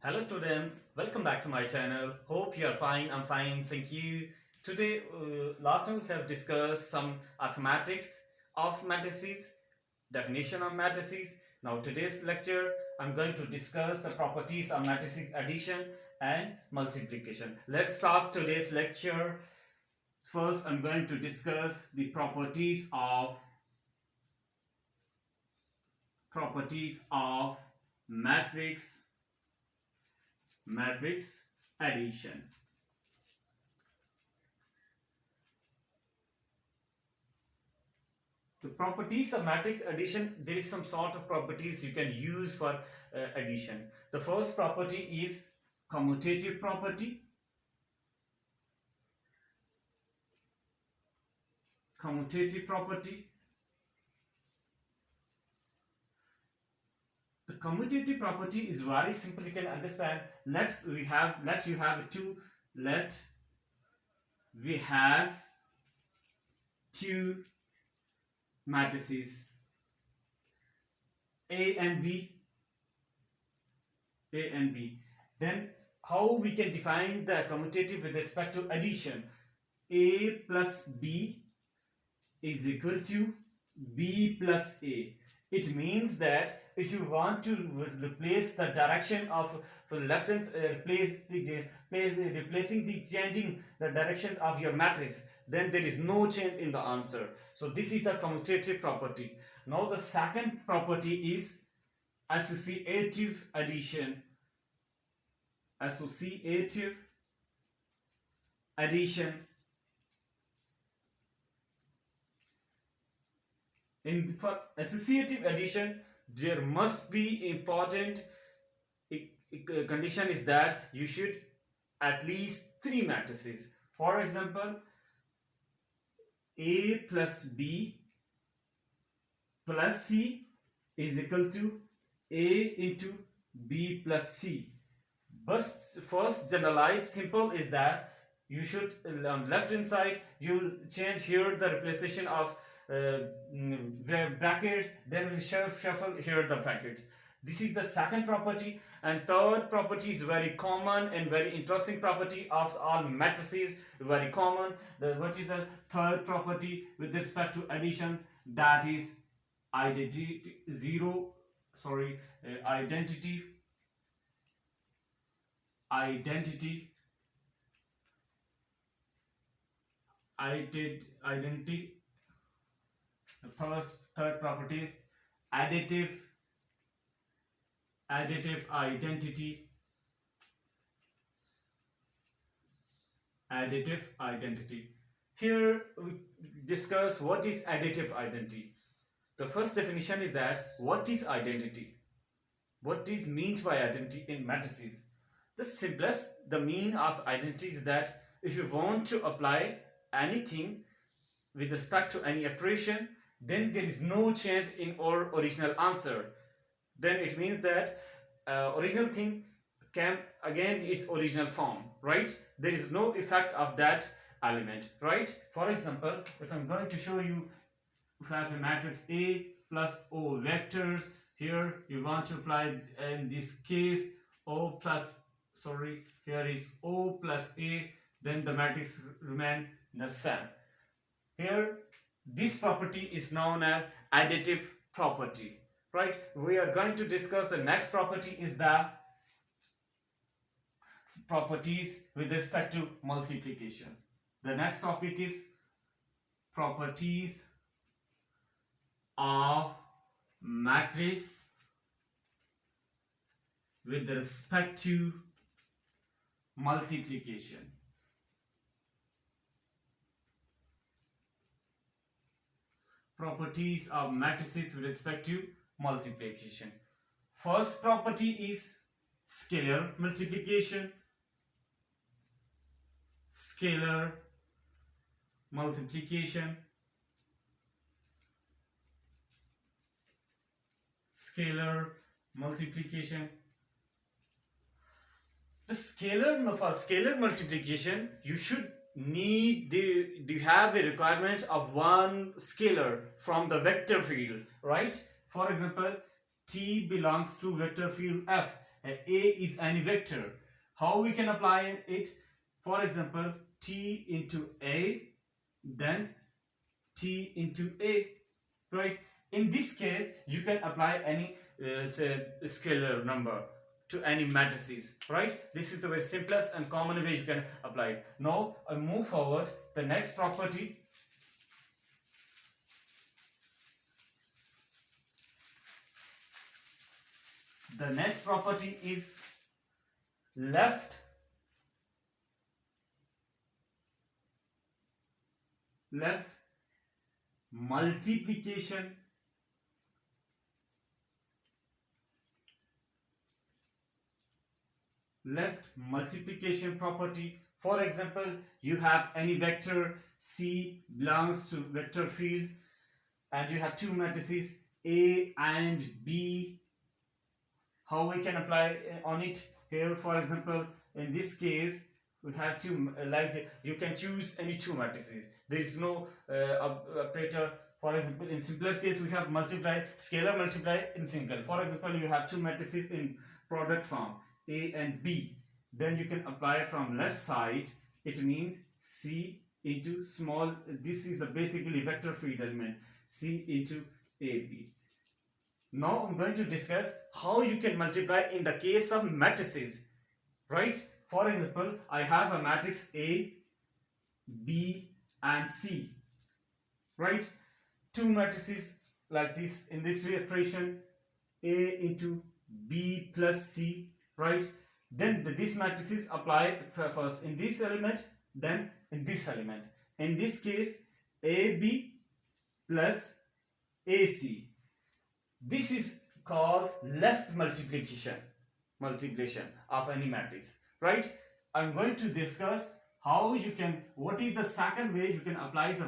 Hello students, welcome back to my channel. Hope you are fine. I'm fine, thank you. Today, last time we have discussed some arithmetics of matrices, definition of matrices. Now today's lecture, I'm going to discuss the properties of matrices addition and multiplication. Let's start today's lecture. First, I'm going to discuss the properties of matrix addition. The properties of matrix addition, there is some sort of properties you can use for addition. The first property is commutative property. Commutative property. The commutative property is very simple. You can understand. Let we have two matrices A and B. Then how we can define the commutative with respect to addition? A plus B is equal to B plus A. It means that if you want to replace the direction of left hand, replacing the changing the direction of your matrix, then there is no change in the answer. So this is the commutative property. Now the second property is associative addition. Associative addition. For associative addition, there must be important condition is that you should at least three matrices. For example, A plus B plus C is equal to A into B plus C. But first generalized simple is that you should on left hand side you change here the representation of brackets, then we shuffle here the brackets. This is the second property, and third property is very common and very interesting property of all matrices. Very common. What is the third property with respect to addition? That is identity identity. The third property is additive identity. Here we discuss what is additive identity. The first definition is that what is identity? What is meant by identity in matrices? The simplest, the mean of identity is that if you want to apply anything with respect to any operation, then there is no change in our original answer. Then it means that original thing can again its original form, right? There is no effect of that element, right? For example, if I'm going to show you, if I have a matrix A plus O vectors, here you want to apply in this case here is O plus A, then the matrix remain the same. Here this property is known as additive property, right? We are going to discuss the next property is the properties with respect to multiplication. The next topic is properties of matrix with respect to multiplication. Properties of matrices with respect to multiplication. First property is scalar multiplication. Scalar multiplication. The scalar multiplication, you should you have a requirement of one scalar from the vector field, right? For example, T belongs to vector field F, A is any vector. How we can apply it? For example, T into A, then T into A, right? In this case, you can apply any say scalar number to any matrices, right? This is the very simplest and common way you can apply it. Now I move forward. The next property, is left multiplication property. For example, you have any vector C belongs to vector field, and you have two matrices A and B. How we can apply on it here? For example, in this case, we have two, like you can choose any two matrices. There is no operator. For example, in simpler case, we have scalar multiply in single. For example, you have two matrices in product form A and B. Then you can apply from left side. It means C into small. This is the basically vector field element C into AB. Now I'm going to discuss how you can multiply in the case of matrices, right? For example, I have a matrix A, B and C, right? Two matrices like this in this expression, A into B plus C, right? Then these matrices apply first in this element, then in this element. In this case, AB plus AC. This is called left multiplication of any matrix, right? I'm going to discuss how you can, what is the second way you can apply the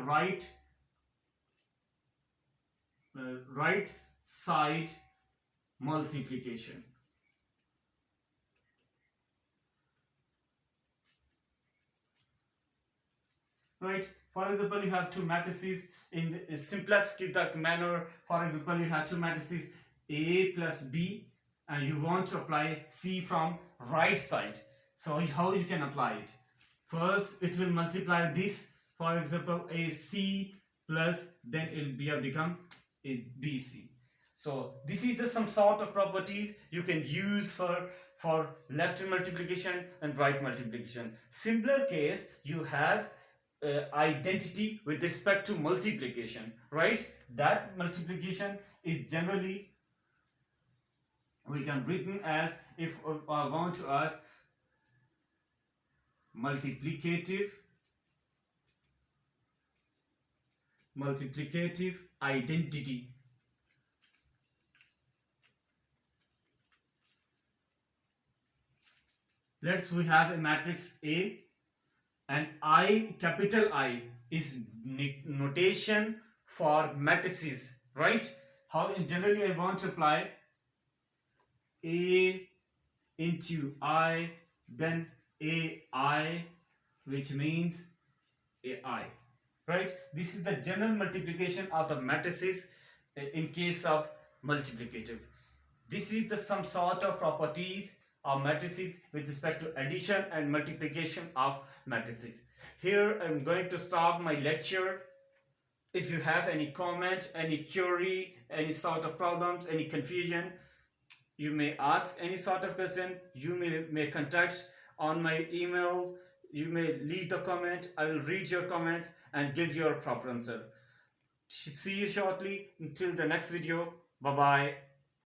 right side multiplication. Right? For example, you have two matrices in the simplest manner. For example, you have two matrices A plus B, and you want to apply C from right side. So how you can apply it? First, it will multiply this. For example, AC plus, then it will become a BC. So this is some sort of properties you can use for left multiplication and right multiplication. Simpler case, you have identity with respect to multiplication, right? That multiplication is generally, we can written as, if I want to ask, multiplicative identity. We have a matrix A, and I, capital I, is notation for matrices, right? How in generally I want to apply A into I, then AI, which means AI, right? This is the general multiplication of the matrices in case of multiplicative. This is some sort of properties of matrices with respect to addition and multiplication of matrices. Here I'm going to stop my lecture. If you have any comment, any query, any sort of problems, any confusion, you may ask any sort of question. You may contact on my email. You may leave the comment. I will read your comment and give your proper answer. See you shortly. Until the next video. Bye bye.